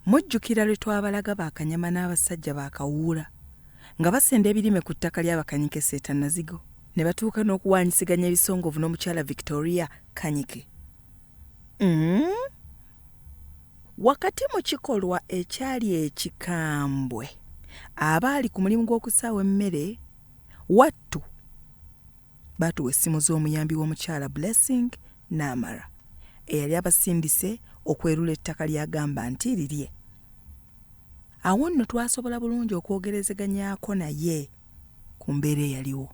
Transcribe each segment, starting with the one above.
Mujjukira lwe twabalaga Bakanyama n'abasajja baakawuula nga basenda ebirime ku ttaka ly'Abakanyike Seetanazigo ne batuuka n'okuwaanyisiganya ebisongovu n'omukyala Victoria Kanyike. Wakati mu kikolwa ekyali ekikambwe abaali ku mulimu gw'okusaawa emmere, wattu baatuwa essimu z'omuyambi w'omukyala Blessing Namara eyali abasindise okwerula ettaka ly'agamba nti lirye. Awo nno twasobola bulungi okwogerezeganyako naye ku mbeera eyaliwo.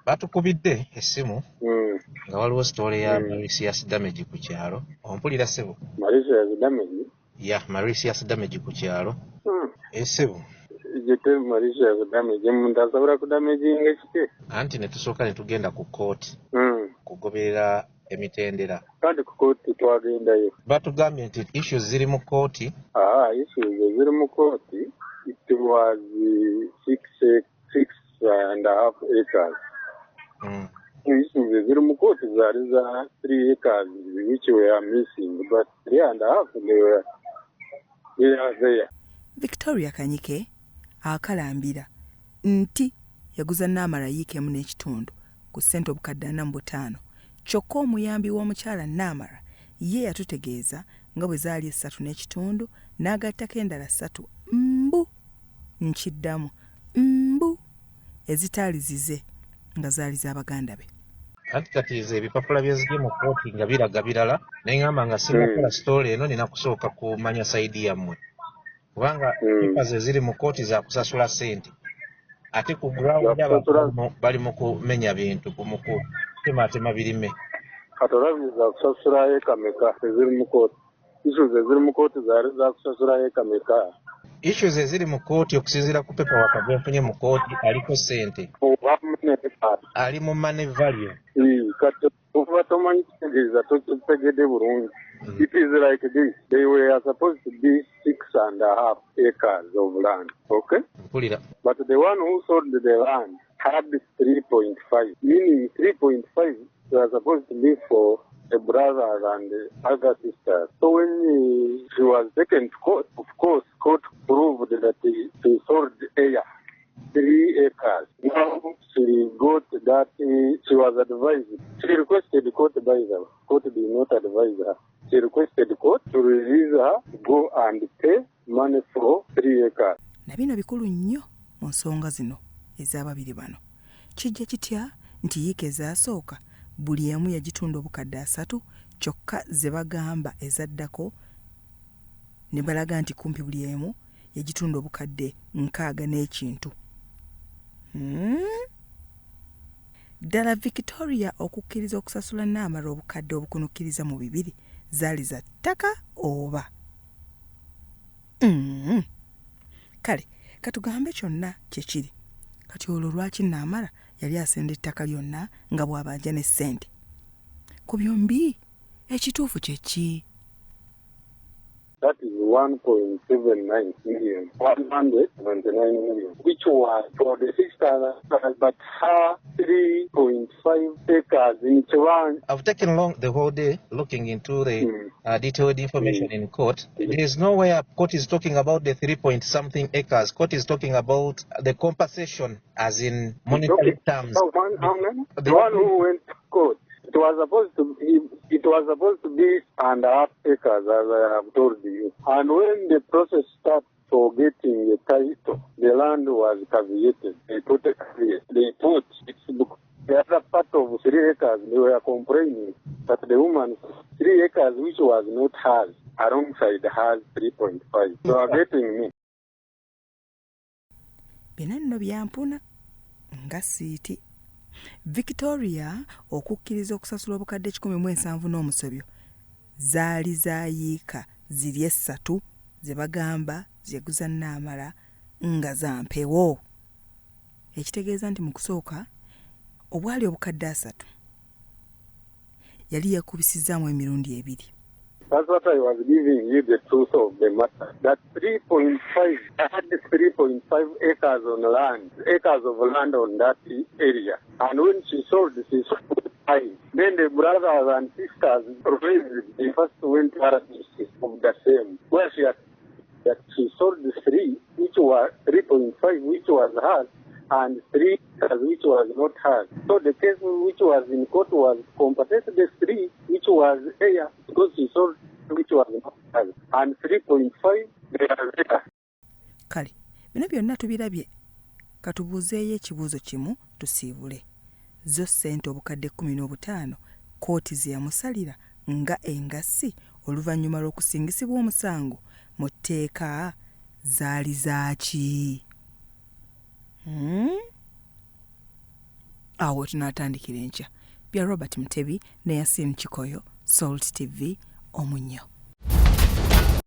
Batukubidde essimu nga waliwo sitoole ya Mauritius Damage ku kyalo. Ompulira ssebo? Mauritius Damage? Ya, Mauritius Damage ku kyalo. Ssebo? Jete Mauritius Damage omuntu asobola kudamaginga ekike? Anti ne tusooka ne tugenda ku kkooti kugoberera emitendera. Kandi ku kkooti twagendayo. Batugambye nti issues ziri mu kkooti. Issues ziri mu kkooti. It was 6.5 acres. Issues ziri mu kkooti zaali za 3 acres which were missing, but 3.5 they are there. Victoria Kanyike akalambira nti yaguza Namara yiikemu n'ekitundu ku ssente obukadde 45. Kyokka omuyambi w'omukyala Namara ye yatutegeeza nga bwe zaali 3 n'ekitundu n'agattako endala 3 nkiddamu ezitaali zize nga zaali z'Abaganda be. Anti kati ezo ebipapula byezigye mu kkooti nga biraga birala naye ngamba nga simukola sitoole eno nina kusooka kumanya sayidi yammwe kubanga pepa ze ziri mu kkooti za kusasula ssente ate ku ground bali mu kumenya bintu mu kutematema birime. Katolabi za kusasula eka meka eziri mu kkooti. Issues eziri mu kkooti zaali za kusasula eka meka. Issues eziri mu kkooti okusinziira ku pepa waka gwenfunye mu kkooti aliko ssente. Ali mu money value. Kati okuba tomanyi kitegeeza tokitegedde bulungi. It is like this. They were supposed to be 6.5 acres of land. Okay? But the one who sold the land had 3.5. Meaning 3.5 was supposed to be for a brother and other sisters. So when she was taken to court, of course, court proved that she sold 3 acres. Now she got that she was advised. She requested the court advisor. Court did not advise her. She requested the court to release her, go and pay money for 3 acres. Na bino bikulu nnyo mu nsonga zino ez'ababiri bano. Kijja kitya nti yiika ezaasooka buli emu yagitunda obukadde 3 kyokka ze bagamba ezaddako ne balaga nti kumpi buli emu yagitunda obukadde 6 n'ekintu. Ddala Victoria okukkiriza okusasula Namara obukadde obukunukkiriza mu 2 zaali za ttaka oba. Kale katugambe kyonna kyekiri. Kati olwo lwaki Namara yali asenda ettaka lyonna nga bw'abanja ne ssente? Ku byombi ekituufu kye ki? That is 1.79 million, 129 million, which was for the 6,000, but her 3.5 acres in Chiwan. I've taken the whole day looking into the detailed information in court. There is nowhere court is talking about the 3-point-something acres. Court is talking about the compensation as in monetary terms. The one who went to court. It was supposed to be 1.5 acres, as I have told you. And when the process started for getting the title, the land was caveated. They put a caveat. They put the other part of 3 acres. They were complaining that the woman 3 acres, which was not hers, alongside hers 3.5. So are getting me. Binanno byampuna nga siiti. Victoria okukkiriza okusasula obukadde 170 n'omusobyo zaali zaayiika ziri 3 ze bagamba zeguza Namara nga za mpewo. Ekitegeeza nti mu kusooka obwali obukadde 3 yali yakubisizaamu emirundi 2. That's what I was giving you the truth of the matter. That 3.5, I had 3.5 acres of land on that area. And when she sold 5. Then the brothers and sisters raised the first went of the same. Where she had that she sold 3, which were 3.5, which was hers, and 3 which was not hers. So the case which was in court was compensated the 3, which was hers, because she sold which was not hers, and 3.5 they are there. Kale, bino byonna tubirabye. Katubuuzeeyo ekibuuzo kimu tusiibule. Zo ssente obukadde 15 kooti ze yamusalira nga engassi oluvannyuma lw'okusingisibwa omusango mu tteeka zaali zaaki? Awo tunaatandikira enkya. Bya Robert Mutebi ne Yasin Kikoyo, Salt TV, Omunnyo.